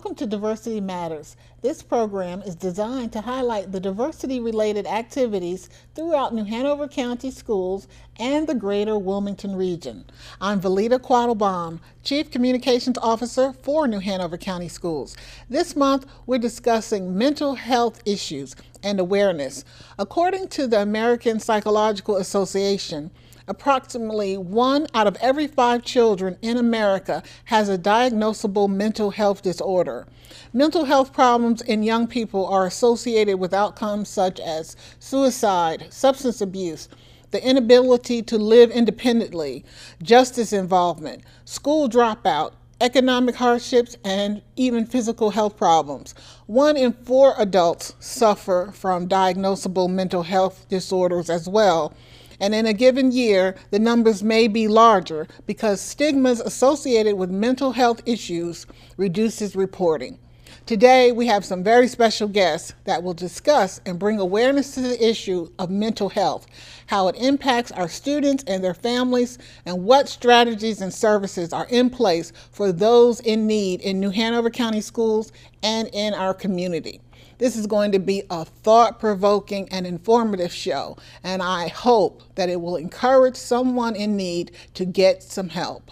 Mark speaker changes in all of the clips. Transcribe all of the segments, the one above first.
Speaker 1: Welcome to Diversity Matters. This program is designed to highlight the diversity-related activities throughout New Hanover County Schools and the greater Wilmington region. I'm Valita Quattlebaum, Chief Communications Officer for New Hanover County Schools. This month, we're discussing mental health issues and awareness. According to the American Psychological Association, approximately 1 out of every 5 children in America has a diagnosable mental health disorder. Mental health problems in young people are associated with outcomes such as suicide, substance abuse, the inability to live independently, justice involvement, school dropout, economic hardships, and even physical health problems. 1 in 4 adults suffer from diagnosable mental health disorders as well. And in a given year, the numbers may be larger because stigmas associated with mental health issues reduces reporting. Today, we have some very special guests that will discuss and bring awareness to the issue of mental health, how it impacts our students and their families, and what strategies and services are in place for those in need in New Hanover County Schools and in our community. This is going to be a thought-provoking and informative show, and I hope that it will encourage someone in need to get some help.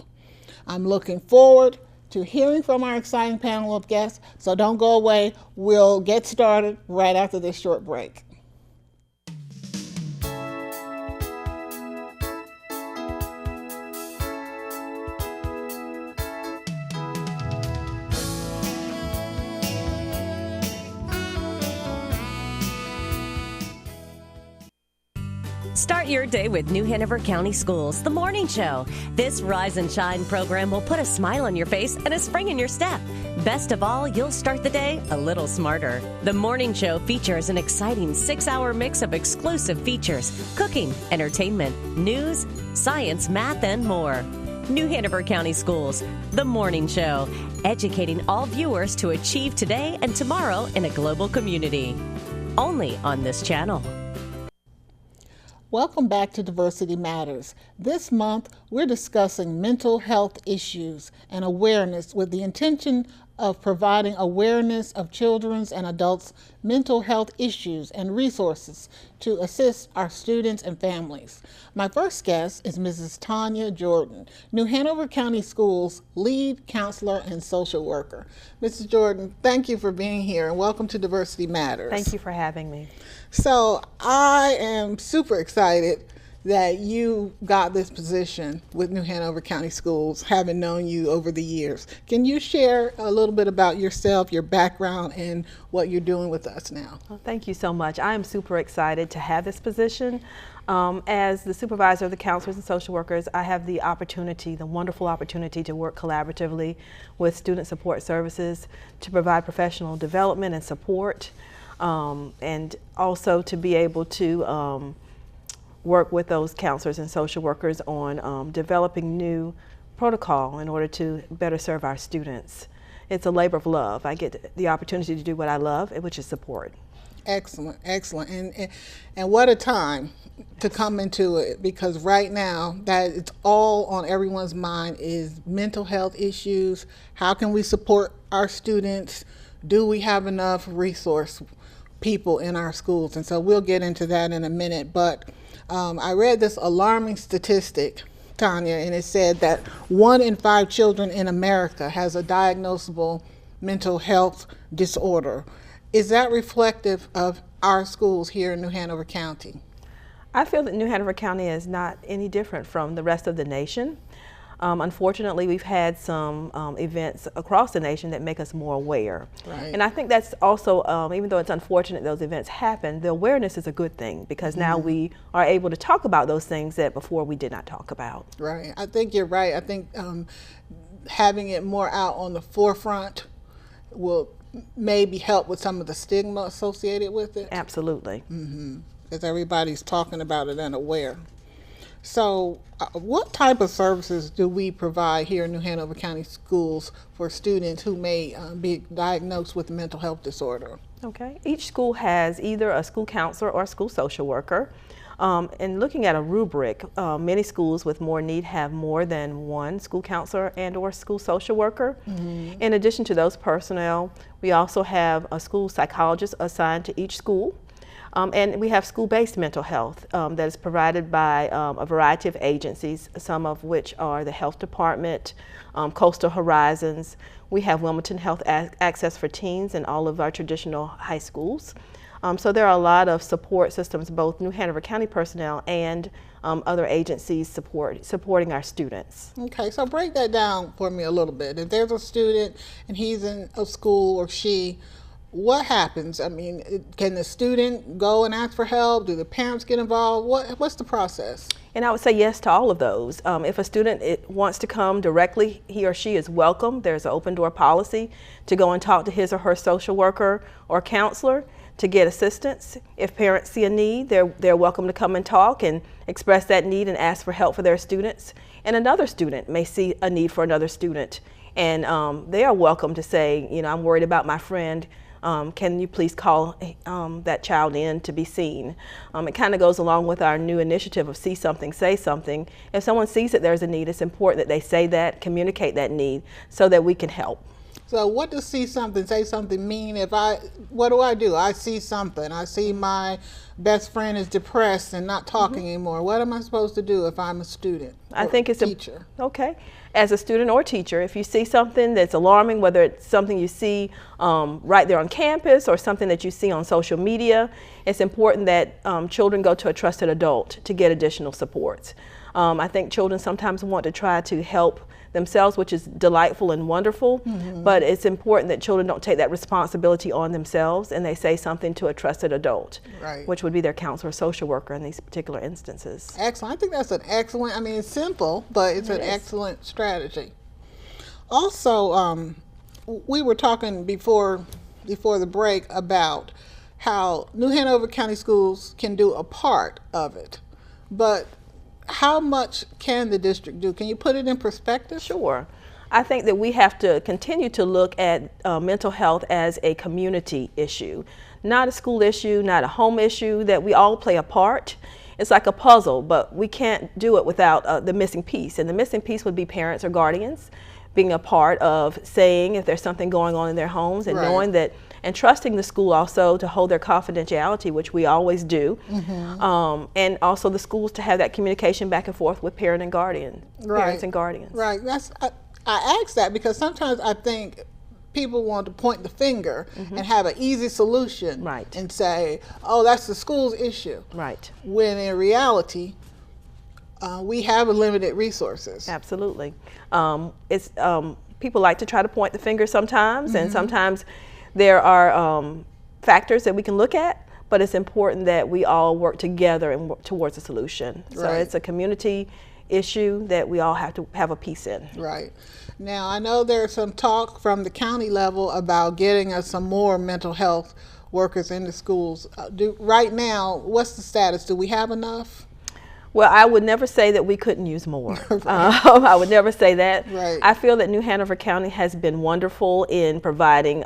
Speaker 1: I'm looking forward to hearing from our exciting panel of guests, so don't go away. We'll get started right after this short break.
Speaker 2: Start your day with New Hanover County Schools, The Morning Show. This Rise and Shine program will put a smile on your face and a spring in your step. Best of all, you'll start the day a little smarter. The Morning Show features an exciting 6-hour mix of exclusive features, cooking, entertainment, news, science, math, and more. New Hanover County Schools, The Morning Show, educating all viewers to achieve today and tomorrow in a global community. Only on this channel.
Speaker 1: Welcome back to Diversity Matters. This month, we're discussing mental health issues and awareness with the intention of providing awareness of children's and adults' mental health issues and resources to assist our students and families. My first guest is Mrs. Tanya Jordan, New Hanover County Schools lead counselor and social worker. Mrs. Jordan, thank you for being here and welcome to Diversity Matters.
Speaker 3: Thank you for having me.
Speaker 1: So I am super excited that you got this position with New Hanover County Schools, having known you over the years. Can you share a little bit about yourself, your background, and what you're doing with us now?
Speaker 3: Well, thank you so much. I am super excited to have this position. As the supervisor of the counselors and social workers, I have the opportunity, the wonderful opportunity to work collaboratively with student support services to provide professional development and support, and also to be able to work with those counselors and social workers on developing new protocol in order to better serve our students. It's a labor of love. I get the opportunity to do what I love, which is support.
Speaker 1: Excellent, excellent. And what a time to come into it, because right now that it's all on everyone's mind is mental health issues. How can we support our students? Do we have enough resource people in our schools? And so we'll get into that in a minute, but I read this alarming statistic, Tanya, and it said that 1 in 5 children in America has a diagnosable mental health disorder. Is that reflective of our schools here in New Hanover County?
Speaker 3: I feel that New Hanover County is not any different from the rest of the nation. Unfortunately, we've had some events across the nation that make us more aware.
Speaker 1: Right.
Speaker 3: And I think that's also, even though it's unfortunate those events happen, the awareness is a good thing because now we are able to talk about those things that before we did not talk about.
Speaker 1: Right. I think you're right. I think having it more out on the forefront will maybe help with some of the stigma associated with it.
Speaker 3: Absolutely.
Speaker 1: Because everybody's talking about it and aware. So what type of services do we provide here in New Hanover County Schools for students who may be diagnosed with a mental health disorder?
Speaker 3: Okay. Each school has either a school counselor or a school social worker. And looking at a rubric, many schools with more need have more than one school counselor and or school social worker. In addition to those personnel, we also have a school psychologist assigned to each school. And we have school-based mental health that is provided by a variety of agencies, some of which are the Health Department, Coastal Horizons. We have Wilmington Health Access for Teens in all of our traditional high schools. So there are a lot of support systems, both New Hanover County personnel and other agencies supporting our students.
Speaker 1: Okay, so break that down for me a little bit. If there's a student and he's in a school or she, what happens? I mean, can the student go and ask for help? Do the parents get involved? What's the process?
Speaker 3: And I would say yes to all of those. If a student wants to come directly, he or she is welcome. There's an open door policy to go and talk to his or her social worker or counselor to get assistance. If parents see a need, they're welcome to come and talk and express that need and ask for help for their students. And another student may see a need for another student, and they are welcome to say, you know, I'm worried about my friend. Can you please call that child in to be seen? It kind of goes along with our new initiative of see something, say something. If someone sees that there's a need, it's important that they say that, communicate that need so that we can help.
Speaker 1: So what does see something, say something mean? What do? I see something. I see my best friend is depressed and not talking anymore. What am I supposed to do if I'm a student
Speaker 3: I think it's
Speaker 1: teacher?
Speaker 3: Okay. As a student or teacher, if you see something that's alarming, whether it's something you see right there on campus or something that you see on social media, it's important that children go to a trusted adult to get additional supports. I think children sometimes want to try to help themselves, which is delightful and wonderful, but it's important that children don't take that responsibility on themselves and they say something to a trusted adult, which would be their counselor or social worker in these particular instances.
Speaker 1: Excellent. I think that's an excellent, I mean, it's simple, but it's an excellent strategy. Also, we were talking before the break about how New Hanover County Schools can do a part of it, but how much can the district do? Can you put it in perspective?
Speaker 3: Sure. I think that we have to continue to look at mental health as a community issue, not a school issue, not a home issue, that we all play a part. It's like a puzzle, but we can't do it without the missing piece. And the missing piece would be parents or guardians being a part of saying if there's something going on in their homes and knowing that, and trusting the school also to hold their confidentiality, which we always do, and also the schools to have that communication back and forth with parents and guardians.
Speaker 1: Right. I ask that because sometimes I think people want to point the finger and have an easy solution and say, oh, that's the school's issue.
Speaker 3: Right.
Speaker 1: When in reality, we have limited resources.
Speaker 3: Absolutely. People like to try to point the finger sometimes, and sometimes there are factors that we can look at, but it's important that we all work together and work towards a solution. So it's a community issue that we all have to have a piece in. Right.
Speaker 1: Now, I know there's some talk from the county level about getting us some more mental health workers in the schools. Right now, what's the status? Do we have enough?
Speaker 3: Well, I would never say that we couldn't use more. I would never say that. I feel that New Hanover County has been wonderful in providing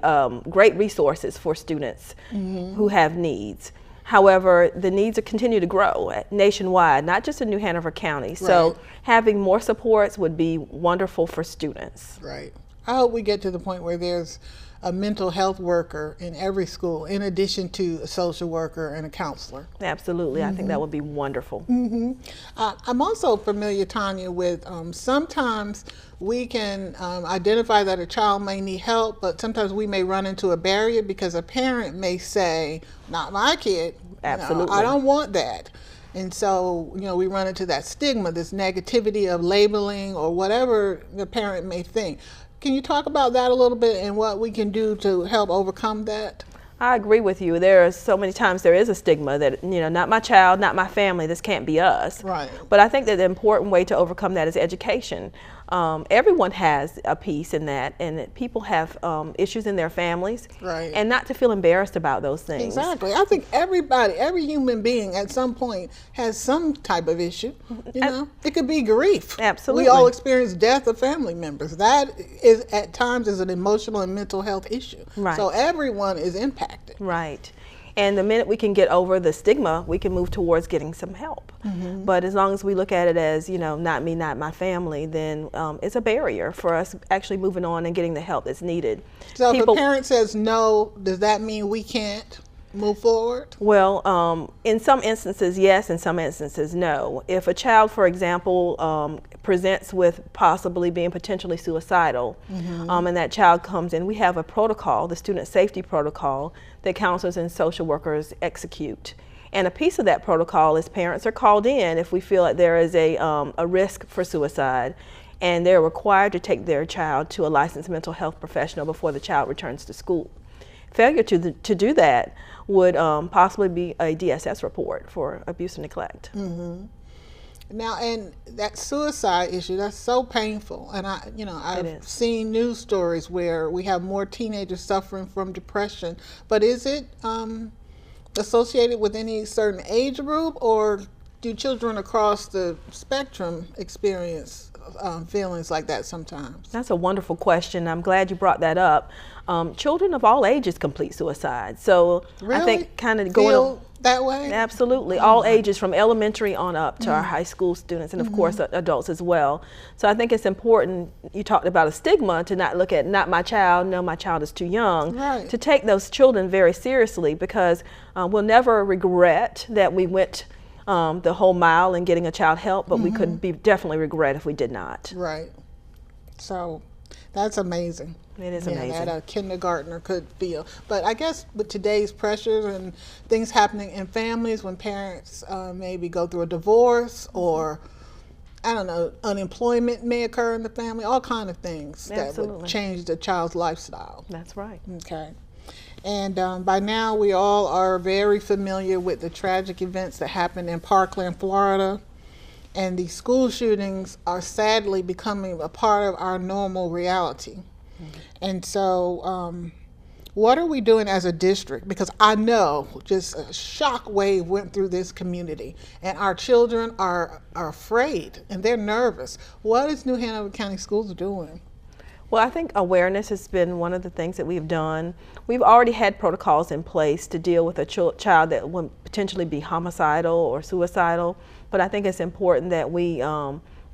Speaker 3: great resources for students who have needs. However, the needs continue to grow nationwide, not just in New Hanover County. So having more supports would be wonderful for students.
Speaker 1: Right. I hope we get to the point where there's a mental health worker in every school, in addition to a social worker and a counselor.
Speaker 3: Absolutely. I think that would be wonderful.
Speaker 1: I'm also familiar, Tanya, with sometimes we can identify that a child may need help, but sometimes we may run into a barrier because a parent may say, not my kid.
Speaker 3: Absolutely.
Speaker 1: I don't want that. And so, we run into that stigma, this negativity of labeling or whatever the parent may think. Can you talk about that a little bit and what we can do to help overcome that?
Speaker 3: I agree with you. There are so many times there is a stigma that, not my child, not my family, this can't be us.
Speaker 1: Right.
Speaker 3: But I think that the important way to overcome that is education. everyone has a piece in that, and that people have issues in their families,
Speaker 1: Right.
Speaker 3: and not to feel embarrassed about those things.
Speaker 1: Exactly. I think everybody, every human being at some point has some type of issue. You know, it could be grief.
Speaker 3: Absolutely.
Speaker 1: We all experience death of family members. That is at times is an emotional and mental health issue.
Speaker 3: Right.
Speaker 1: So everyone is impacted.
Speaker 3: Right. And the minute we can get over the stigma, we can move towards getting some help. But as long as we look at it as, you know, not me, not my family, then it's a barrier for us actually moving on and getting the help that's needed.
Speaker 1: So if a parent says no, does that mean we can't move forward?
Speaker 3: Well, in some instances, yes. In some instances, no. If a child, for example, presents with possibly being potentially suicidal, and that child comes in, we have a protocol, the student safety protocol, that counselors and social workers execute. And a piece of that protocol is parents are called in if we feel like there is a risk for suicide, and they're required to take their child to a licensed mental health professional before the child returns to school. Failure to do that would possibly be a DSS report for abuse and neglect.
Speaker 1: Now, and that suicide issue, that's so painful. And I've seen news stories where we have more teenagers suffering from depression. But is it associated with any certain age group, or do children across the spectrum experience feelings like that sometimes?
Speaker 3: That's a wonderful question. I'm glad you brought that up. Children of all ages complete suicide. So
Speaker 1: Really?
Speaker 3: I think kind of
Speaker 1: Feel that way?
Speaker 3: Absolutely. All ages from elementary on up to our high school students, and of course adults as well. So I think it's important, you talked about a stigma, to not look at not my child, no, my child is too young,
Speaker 1: Right.
Speaker 3: to take those children very seriously, because we'll never regret that we went the whole mile in getting a child help, but we could definitely regret if we did not.
Speaker 1: Right. So that's amazing.
Speaker 3: It is amazing.
Speaker 1: That a kindergartner could feel. But I guess with today's pressures and things happening in families, when parents maybe go through a divorce, or I don't know, unemployment may occur in the family, all kind of things that would change the child's lifestyle.
Speaker 3: That's right.
Speaker 1: Okay. And by now we all are very familiar with the tragic events that happened in Parkland, Florida. And these school shootings are sadly becoming a part of our normal reality. And so what are we doing as a district? Because I know just a shock wave went through this community, and our children are afraid and they're nervous. What is New Hanover County Schools doing?
Speaker 3: Well, I think awareness has been one of the things that we've done. We've already had protocols in place to deal with a child that would potentially be homicidal or suicidal, but I think it's important that we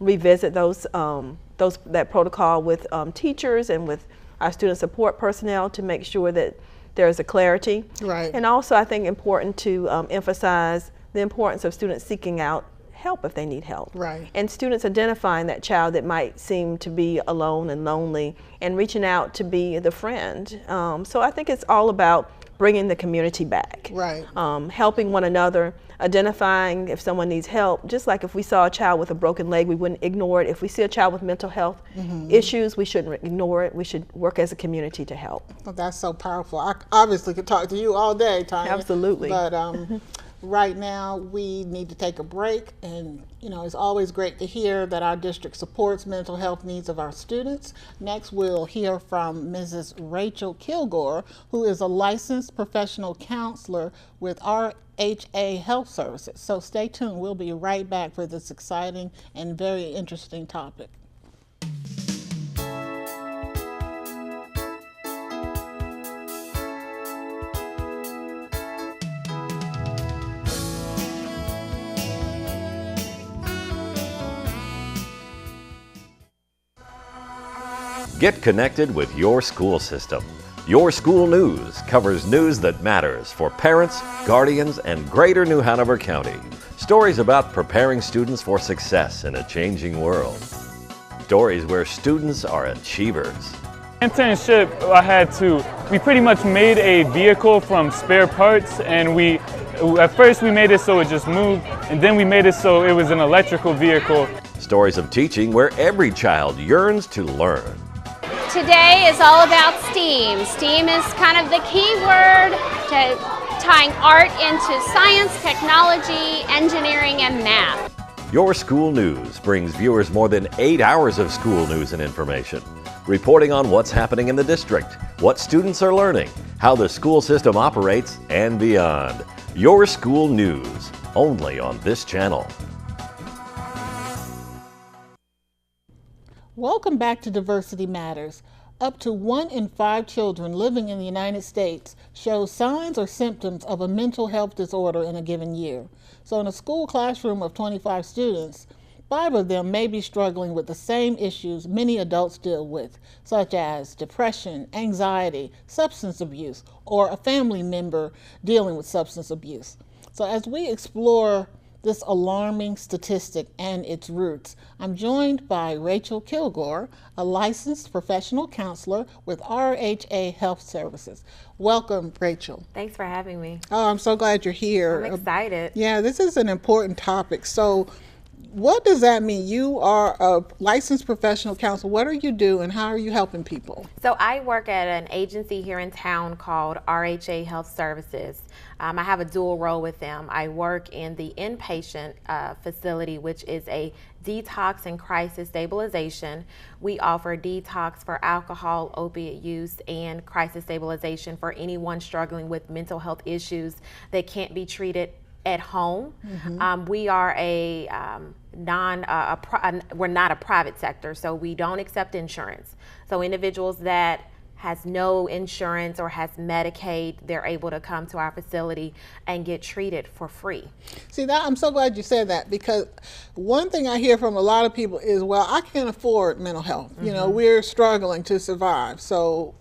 Speaker 3: revisit that protocol with teachers and with our student support personnel to make sure that there's a clarity.
Speaker 1: Right.
Speaker 3: And also I think important to emphasize the importance of students seeking out help if they need help.
Speaker 1: Right.
Speaker 3: And students identifying that child that might seem to be alone and lonely and reaching out to be the friend. So I think it's all about bringing the community back.
Speaker 1: Right.
Speaker 3: Helping one another, identifying if someone needs help. Just like if we saw a child with a broken leg, we wouldn't ignore it. If we see a child with mental health issues, we shouldn't ignore it. We should work as a community to help.
Speaker 1: Well, that's so powerful. I obviously could talk to you all day, Tanya.
Speaker 3: Absolutely.
Speaker 1: But right now we need to take a break, and it's always great to hear that our district supports mental health needs of our students. Next we'll hear from Mrs. Rachel Kilgore, who is a licensed professional counselor with RHA Health Services. So stay tuned. We'll be right back for this exciting and very interesting topic.
Speaker 4: Get connected with your school system. Your School News covers news that matters for parents, guardians, and Greater New Hanover County. Stories about preparing students for success in a changing world. Stories where students are achievers.
Speaker 5: Internship we pretty much made a vehicle from spare parts, and at first we made it so it just moved, and then we made it so it was an electrical vehicle.
Speaker 4: Stories of teaching where every child yearns to learn.
Speaker 6: Today is all about STEAM. STEAM is kind of the key word to tying art into science, technology, engineering, and math.
Speaker 4: Your School News brings viewers more than 8 hours of school news and information, reporting on what's happening in the district, what students are learning, how the school system operates, and beyond. Your School News, only on this channel.
Speaker 1: Welcome back to Diversity Matters. Up to 1 in 5 children living in the United States show signs or symptoms of a mental health disorder in a given year. So in a school classroom of 25 students, 5 of them may be struggling with the same issues many adults deal with, such as depression, anxiety, substance abuse, or a family member dealing with substance abuse. So as we explore this alarming statistic and its roots, I'm joined by Rachel Kilgore, a licensed professional counselor with RHA Health Services. Welcome, Rachel.
Speaker 7: Thanks for having me.
Speaker 1: Oh, I'm so glad you're here.
Speaker 7: I'm excited.
Speaker 1: Yeah, this is an important topic. So what does that mean? You are a licensed professional counselor. What do you do and how are you helping people?
Speaker 7: So I work at an agency here in town called RHA Health Services. I have a dual role with them. I work in the inpatient facility, which is a detox and crisis stabilization. We offer detox for alcohol, opiate use, and crisis stabilization for anyone struggling with mental health issues that can't be treated at home. We are we're not a private sector, so we don't accept insurance. So individuals that has no insurance or has Medicaid, they're able to come to our facility and get treated for free.
Speaker 1: See, that I'm so glad you said that, because one thing I hear from a lot of people is, well, I can't afford mental health. You know, we're struggling to survive. So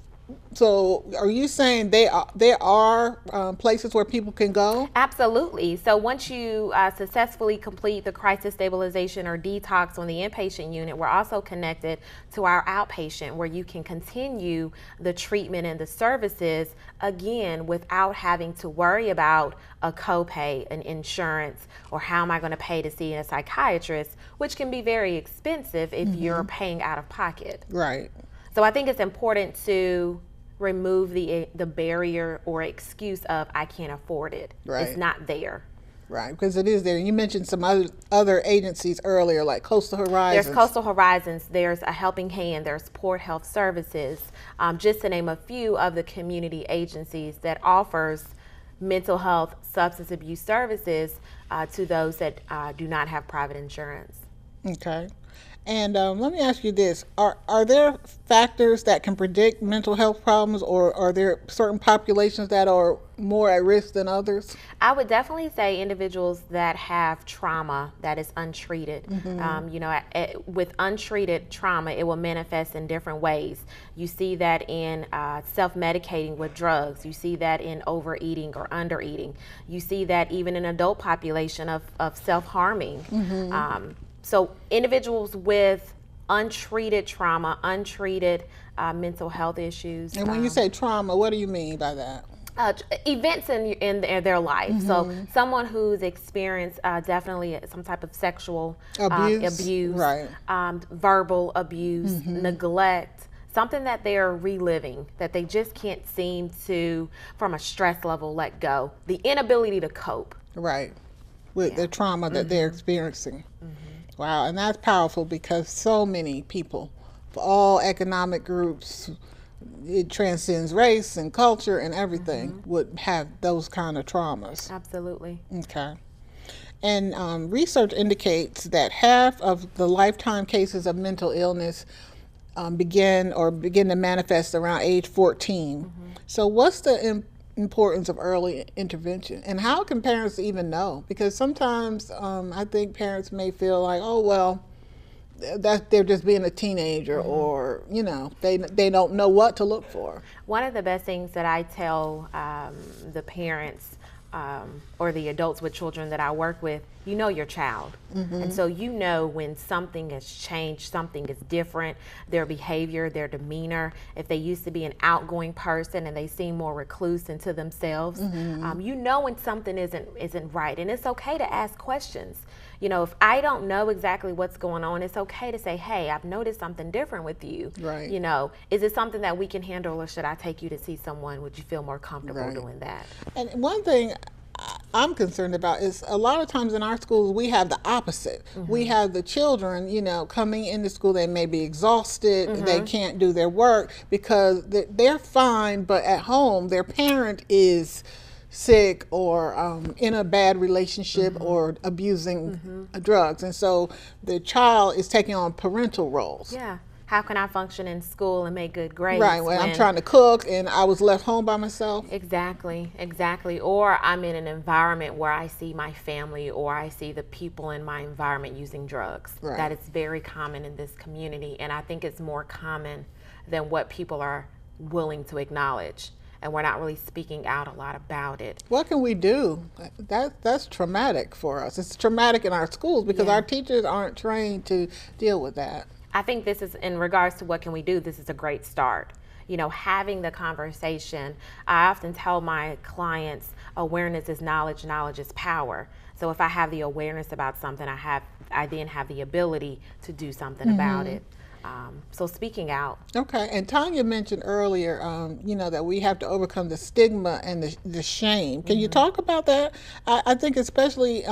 Speaker 1: are you saying there are places where people can go?
Speaker 7: Absolutely. So once you successfully complete the crisis stabilization or detox on the inpatient unit, we're also connected to our outpatient where you can continue the treatment and the services again without having to worry about a copay, an insurance, or how am I going to pay to see a psychiatrist, which can be very expensive if you're paying out of pocket.
Speaker 1: Right.
Speaker 7: So I think it's important to remove the barrier or excuse of I can't afford it.
Speaker 1: Right.
Speaker 7: It's not there.
Speaker 1: Right, because it is there. You mentioned some other agencies earlier, like Coastal Horizons.
Speaker 7: There's Coastal Horizons, there's a Helping Hand, there's Port Health Services, just to name a few of the community agencies that offers mental health, substance abuse services to those that do not have private insurance.
Speaker 1: Okay. And let me ask you this. Are there factors that can predict mental health problems, or are there certain populations that are more at risk than others?
Speaker 7: I would definitely say individuals that have trauma that is untreated. You know, with untreated trauma, it will manifest in different ways. You see that in self-medicating with drugs. You see that in overeating or undereating. You see that even in adult population of self-harming. So individuals with untreated trauma, untreated mental health issues.
Speaker 1: And when you say trauma, what do you mean by that?
Speaker 7: Events in their life. So someone who's experienced definitely some type of sexual abuse,
Speaker 1: right.
Speaker 7: Verbal abuse, neglect, something that they're reliving, that they just can't seem to, from a stress level, let go. The inability to cope.
Speaker 1: Right, with the trauma that they're experiencing. Wow, and that's powerful because so many people, for all economic groups, it transcends race and culture and everything, would have those kind of traumas.
Speaker 7: Absolutely.
Speaker 1: Okay. And research indicates that half of the lifetime cases of mental illness begin to manifest around age 14. So what's the importance of early intervention, and how can parents even know? Because sometimes I think parents may feel like, oh well, that they're just being a teenager, or you know, they don't know what to look for.
Speaker 7: One of the best things that I tell the parents or the adults with children that I work with, you know your child. And so you know when something has changed, something is different, their behavior, their demeanor. If they used to be an outgoing person and they seem more recluse into themselves, you know when something isn't right. And it's okay to ask questions. You know, if I don't know exactly what's going on, it's okay to say, hey, I've noticed something different with you.
Speaker 1: Right.
Speaker 7: You know, is it something that we can handle, or should I take you to see someone? Would you feel more comfortable doing that?
Speaker 1: And one thing I'm concerned about is a lot of times in our schools we have the opposite. We have the children, you know, coming into school, they may be exhausted, they can't do their work because they're fine, but at home their parent is sick or in a bad relationship or abusing drugs, and so the child is taking on parental roles.
Speaker 7: Yeah. How can I function in school and make good grades?
Speaker 1: Right, when I'm trying to cook and I was left home by myself.
Speaker 7: Exactly, exactly. Or I'm in an environment where I see my family or I see the people in my environment using drugs.
Speaker 1: Right.
Speaker 7: That is very common in this community, and I think it's more common than what people are willing to acknowledge. And we're not really speaking out a lot about it.
Speaker 1: What can we do? That's traumatic for us. It's traumatic in our schools because our teachers aren't trained to deal with that.
Speaker 7: I think this is, in regards to what can we do, this is a great start. You know, having the conversation. I often tell my clients, awareness is knowledge, knowledge is power. So if I have the awareness about something, I then have the ability to do something about it. So speaking out.
Speaker 1: Okay, and Tanya mentioned earlier, you know, that we have to overcome the stigma and the shame. Can you talk about that? I think especially,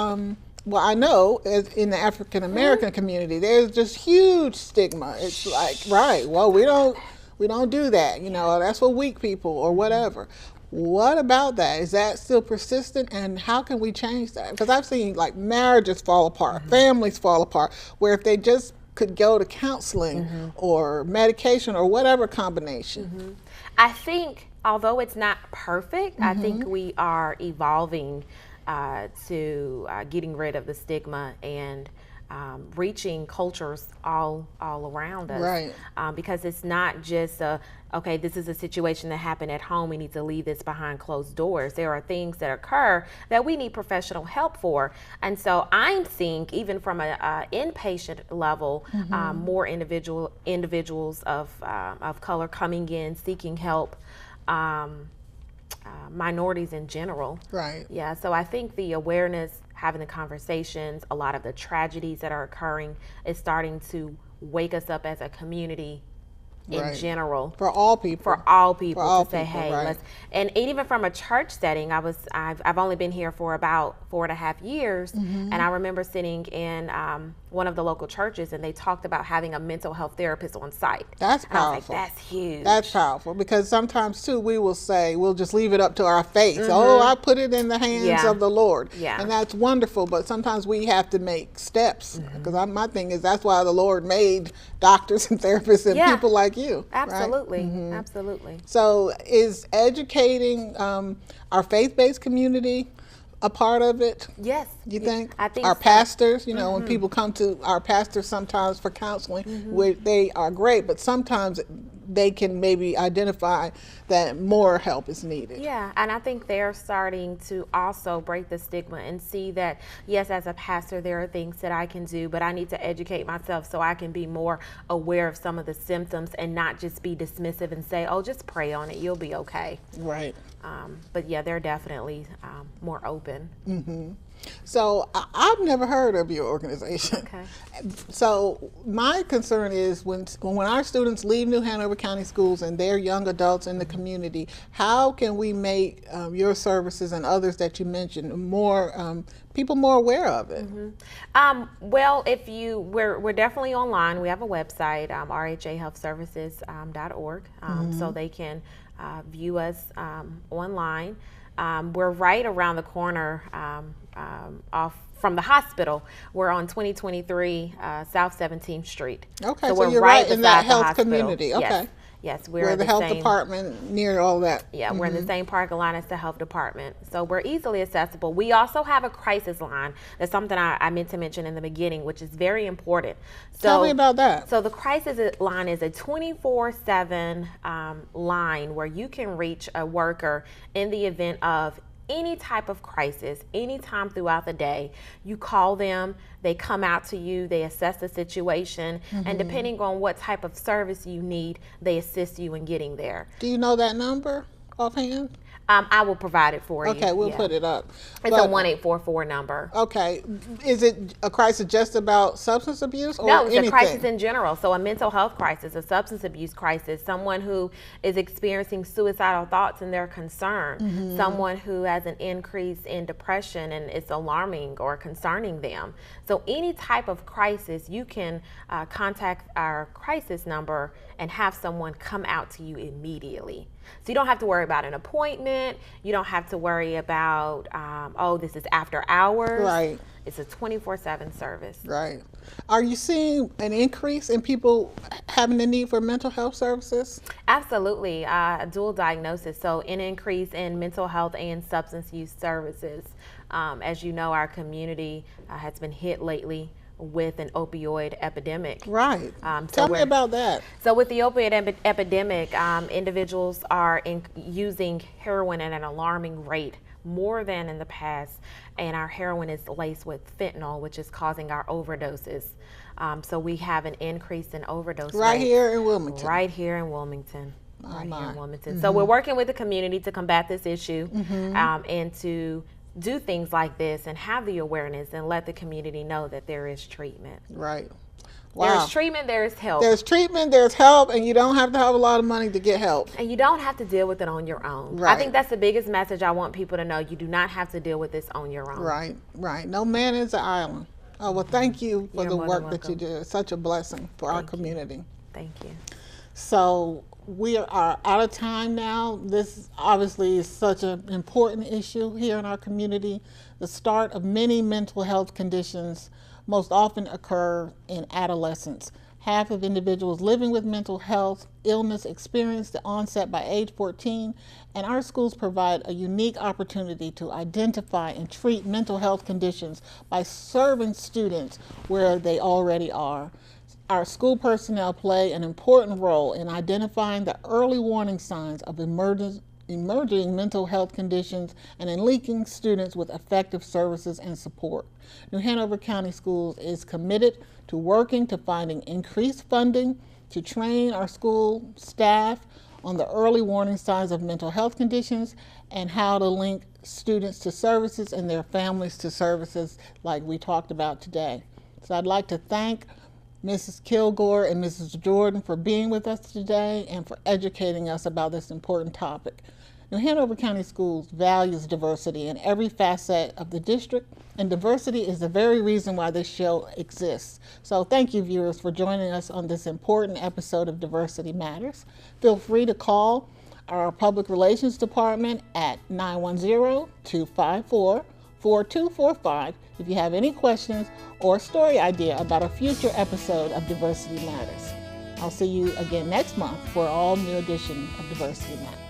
Speaker 1: well, I know in the African American community, there's just huge stigma. It's like, right, well, we don't do that, you know, that's for weak people or whatever. What about that? Is that still persistent, and how can we change that? Because I've seen like marriages fall apart, families fall apart, where if they just could go to counseling or medication or whatever combination.
Speaker 7: I think, although it's not perfect, I think we are evolving to getting rid of the stigma and reaching cultures all around us.
Speaker 1: Right.
Speaker 7: Because it's not just okay, this is a situation that happened at home, we need to leave this behind closed doors. There are things that occur that we need professional help for. And so I'm seeing, even from a inpatient level, more individuals of color coming in, seeking help. Minorities in general.
Speaker 1: Right.
Speaker 7: Yeah, so I think the awareness, having the conversations, a lot of the tragedies that are occurring is starting to wake us up as a community in general.
Speaker 1: For all people.
Speaker 7: For all people,
Speaker 1: For all
Speaker 7: to say,
Speaker 1: people,
Speaker 7: hey,
Speaker 1: right.
Speaker 7: let's, and even from a church setting, I've only been here for about 4.5 years, and I remember sitting in one of the local churches, and they talked about having a mental health therapist on site.
Speaker 1: That's
Speaker 7: And I was
Speaker 1: powerful.
Speaker 7: like, that's huge.
Speaker 1: That's powerful, because sometimes too we will say, we'll just leave it up to our faith. Oh, I put it in the hands of the Lord.
Speaker 7: Yeah.
Speaker 1: And that's wonderful, but sometimes we have to make steps, because my thing is that's why the Lord made doctors and therapists and people like you.
Speaker 7: Absolutely,
Speaker 1: Right?
Speaker 7: absolutely.
Speaker 1: So is educating our faith-based community a part of it?
Speaker 7: Yes.
Speaker 1: You think?
Speaker 7: I think
Speaker 1: our
Speaker 7: so.
Speaker 1: pastors, you know, when people come to our pastors sometimes for counseling, where they are great, but sometimes they can maybe identify that more help is needed.
Speaker 7: Yeah, and I think they're starting to also break the stigma and see that, yes, as a pastor, there are things that I can do, but I need to educate myself so I can be more aware of some of the symptoms and not just be dismissive and say, oh, just pray on it, you'll be okay.
Speaker 1: Right.
Speaker 7: But yeah, they're definitely more open.
Speaker 1: So I've never heard of your organization.
Speaker 7: Okay.
Speaker 1: So my concern is when our students leave New Hanover County Schools and they're young adults in the community, how can we make your services and others that you mentioned more people more aware of it?
Speaker 7: Well, we're definitely online. We have a website, rhahealthservices.org, so they can view us online. We're right around the corner off from the hospital. We're on 2023 South 17th Street.
Speaker 1: Okay,
Speaker 7: so
Speaker 1: so
Speaker 7: we're
Speaker 1: you're right in that
Speaker 7: beside the
Speaker 1: health
Speaker 7: hospital.
Speaker 1: community. Okay.
Speaker 7: Yes,
Speaker 1: We're the health department near all that.
Speaker 7: Yeah, we're in the same parking lot as the health department. So we're easily accessible. We also have a crisis line. That's something I meant to mention in the beginning, which is very important. So,
Speaker 1: Tell me about that.
Speaker 7: So the crisis line is a 24/7 line where you can reach a worker in the event of any type of crisis, anytime throughout the day. You call them, they come out to you, they assess the situation, and depending on what type of service you need, they assist you in getting there.
Speaker 1: Do you know that number offhand?
Speaker 7: I will provide it for you.
Speaker 1: Okay, we'll
Speaker 7: Yeah.
Speaker 1: put it up.
Speaker 7: It's a 1-844 number.
Speaker 1: Okay, is it a crisis just about substance abuse or
Speaker 7: No, it's
Speaker 1: anything?
Speaker 7: a crisis in general. So a mental health crisis, a substance abuse crisis, someone who is experiencing suicidal thoughts and they're concerned, someone who has an increase in depression and it's alarming or concerning them. So any type of crisis, you can contact our crisis number and have someone come out to you immediately. So you don't have to worry about an appointment. You don't have to worry about, oh, this is after hours.
Speaker 1: Right.
Speaker 7: It's a 24/7 service.
Speaker 1: Right. Are you seeing an increase in people having the need for mental health services?
Speaker 7: Absolutely, dual diagnosis. So an increase in mental health and substance use services. As you know, our community has been hit lately with an opioid epidemic.
Speaker 1: Right. Tell me about that.
Speaker 7: So with the opioid epidemic, individuals are using heroin at an alarming rate, more than in the past, and our heroin is laced with fentanyl, which is causing our overdoses. So we have an increase in overdose
Speaker 1: Right
Speaker 7: rates.
Speaker 1: here in Wilmington.
Speaker 7: Right here in Wilmington. Right
Speaker 1: my.
Speaker 7: here in Wilmington. So we're working with the community to combat this issue and to do things like this and have the awareness and let the community know that there is treatment.
Speaker 1: Right.
Speaker 7: There
Speaker 1: Wow.
Speaker 7: is treatment, there is help.
Speaker 1: There's treatment, there's help, and you don't have to have a lot of money to get help.
Speaker 7: And you don't have to deal with it on your own.
Speaker 1: Right.
Speaker 7: I think that's the biggest message I want people to know. You do not have to deal with this on your own.
Speaker 1: Right, right. No man is an island. Oh, well, thank you for
Speaker 7: You're
Speaker 1: the
Speaker 7: more
Speaker 1: work
Speaker 7: than
Speaker 1: that you do. It's such a blessing for our community.
Speaker 7: Thank you.
Speaker 1: So we are out of time now. This obviously is such an important issue here in our community. The start of many mental health conditions most often occur in adolescence. Half of individuals living with mental health illness experience the onset by age 14, and our schools provide a unique opportunity to identify and treat mental health conditions by serving students where they already are. Our school personnel play an important role in identifying the early warning signs of emerging mental health conditions and in linking students with effective services and support. New Hanover County Schools is committed to working to finding increased funding to train our school staff on the early warning signs of mental health conditions and how to link students to services and their families to services like we talked about today. So I'd like to thank Mrs. Kilgore and Mrs. Jordan for being with us today and for educating us about this important topic. New Hanover County Schools values diversity in every facet of the district, and diversity is the very reason why this show exists. So thank you, viewers, for joining us on this important episode of Diversity Matters. Feel free to call our Public Relations Department at 910-254-4245 if you have any questions or a story idea about a future episode of Diversity Matters. I'll see you again next month for an all-new edition of Diversity Matters.